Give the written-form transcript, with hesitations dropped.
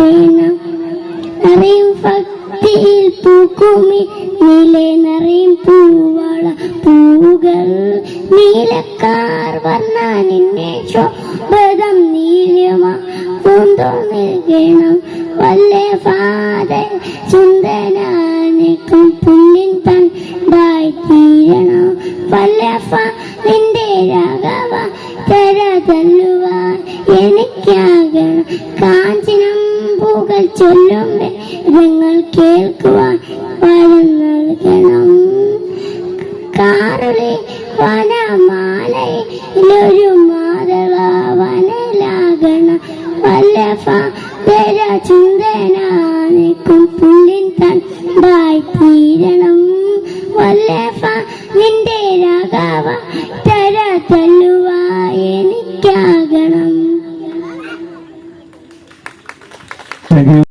വേണം. നിറയും ഭക്തിയിൽ പൂക്കുമി നീലെ നിറയും പൂവള പൂകൾ നീലക്കാർ വർണ്ണ നിന്നെ ശോഭതം നീലമാ പൂന്തോന്നിൽക്കണം. വല്ലേ ഫാദർ സുന്ദരനിക്കും പുല്ലിൻ തണ്ടായി തീരണം. വല്ലഫ നിന്റെ രാഘവ തര തല്ലുവാൻ എനിക്കാകണം. കാഞ്ചനം പൂകൾ ചൊല്ലുമ്പേ നിങ്ങൾ കേൾക്കുവാൻ വരം നൽകണം. കാറുളി വനമാലയിലൊരു മാതള വനലാകണം. വല്ലഫ തര ചിന്തനാനിക്കും പുല്ലിൻ തണ്ടായി തീരണം. വല്ലഫ നിന്റെ രാഘവ തര തല്ലുവാൻ എനിക്കാ